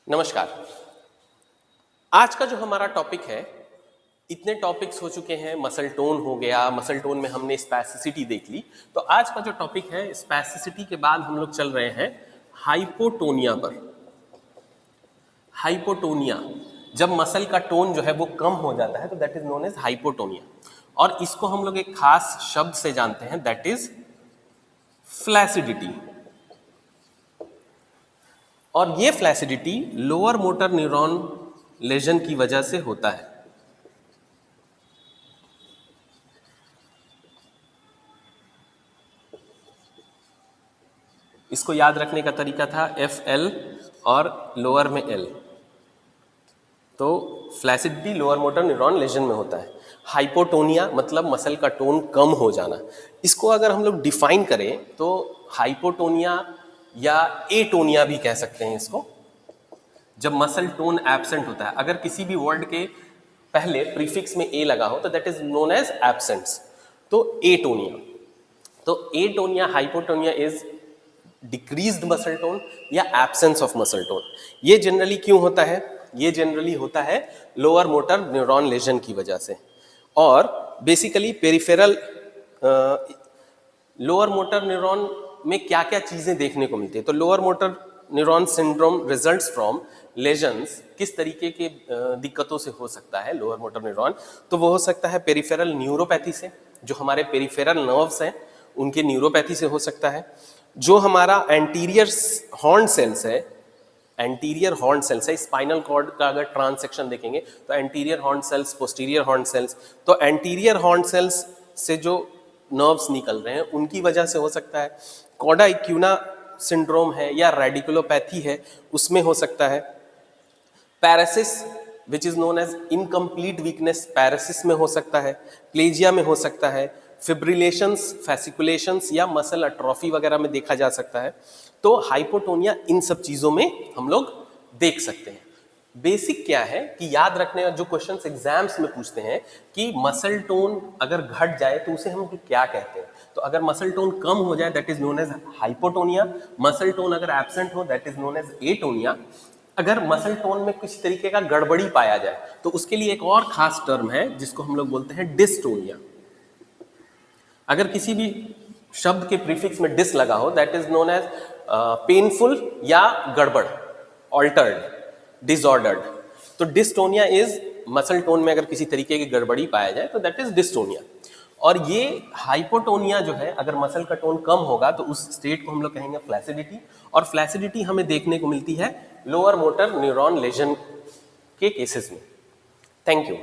नमस्कार। आज का जो हमारा टॉपिक है, इतने टॉपिक्स हो चुके हैं, मसल टोन हो गया, मसल टोन में हमने स्पैसिसिटी देख ली। तो आज का जो टॉपिक है, स्पैसिसिटी के बाद हम लोग चल रहे हैं हाइपोटोनिया पर। हाइपोटोनिया, जब मसल का टोन जो है वो कम हो जाता है तो that is known as hypotonia. और इसको हम लोग एक खास शब्द से जानते हैं, दैट इज फ्लैसिडिटी। और ये flaccidity lower motor neuron lesion की वजह से होता है। इसको याद रखने का तरीका था FL और लोअर में L। तो flaccidity lower motor neuron lesion में होता है। हाइपोटोनिया मतलब मसल का टोन कम हो जाना। इसको अगर हम लोग डिफाइन करें तो हाइपोटोनिया या एटोनिया भी कह सकते हैं इसको, जब मसल टोन एब्सेंट होता है। अगर किसी भी वर्ड के पहले प्रीफिक्स में ए लगा हो तो that is known as absence. तो एटोनिया, तो atonia hypotonia is decreased muscle tone या एब्सेंस ऑफ मसल टोन। ये जनरली क्यों होता है? ये जनरली होता है लोअर मोटर न्यूरॉन लेजन की वजह से। और basically peripheral lower motor neuron में क्या क्या चीजें देखने को मिलती है। तो lower motor neuron syndrome results from lesions. किस तरीके के दिक्कतों से हो सकता है लोअर मोटर न्यूरॉन? तो वो हो सकता है पेरिफेरल न्यूरोपैथी से, जो हमारे पेरिफेरल नर्व्स हैं उनके न्यूरोपैथी से हो सकता है। जो हमारा एंटीरियर हॉर्न सेल्स है, एंटीरियर हॉर्न सेल्स है, स्पाइनल कॉर्ड का अगर ट्रांस सेक्शन देखेंगे तो anterior horn cells, posterior horn cells, तो एंटीरियर हॉर्न सेल्स से जो नर्व्स निकल रहे हैं उनकी वजह से हो सकता है। कॉडा इक्यूना सिंड्रोम है या रेडिकुलोपैथी है, उसमें हो सकता है। Paresis which is known as incomplete weakness, paresis में हो सकता है। प्लेजिया में हो सकता है। फिब्रिलेशंस, फैसिकुलेशंस या मसल अट्रॉफी वगैरह में देखा जा सकता है। तो हाइपोटोनिया इन सब चीजों में हम लोग देख सकते हैं। बेसिक क्या है कि याद रखने का, जो क्वेश्चंस एग्जाम्स में पूछते हैं कि मसल टोन अगर घट जाए तो उसे हम क्या कहते हैं। तो अगर मसल टोन कम हो जाए that is known as hypotonia. Muscle tone अगर एब्सेंट हो that is known as atonia. अगर मसल टोन में किसी तरीके का गड़बड़ी पाया जाए तो उसके लिए एक और खास टर्म है जिसको हम लोग बोलते हैं डिस्टोनिया। अगर किसी भी शब्द के प्रीफिक्स में डिस लगा हो that is known as painful या गड़बड़, ऑल्टर्ड, डिसऑर्डर्ड। तो डिस्टोनिया इज मसल टोन में अगर किसी तरीके की गड़बड़ी पाया जाए तो दैट इज डिस्टोनिया। और ये हाइपोटोनिया जो है, अगर मसल का टोन कम होगा तो उस स्टेट को हम लोग कहेंगे फ्लैसिडिटी। और फ्लैसिडिटी हमें देखने को मिलती है लोअर मोटर न्यूरॉन लेजन के केसेस में। Thank you.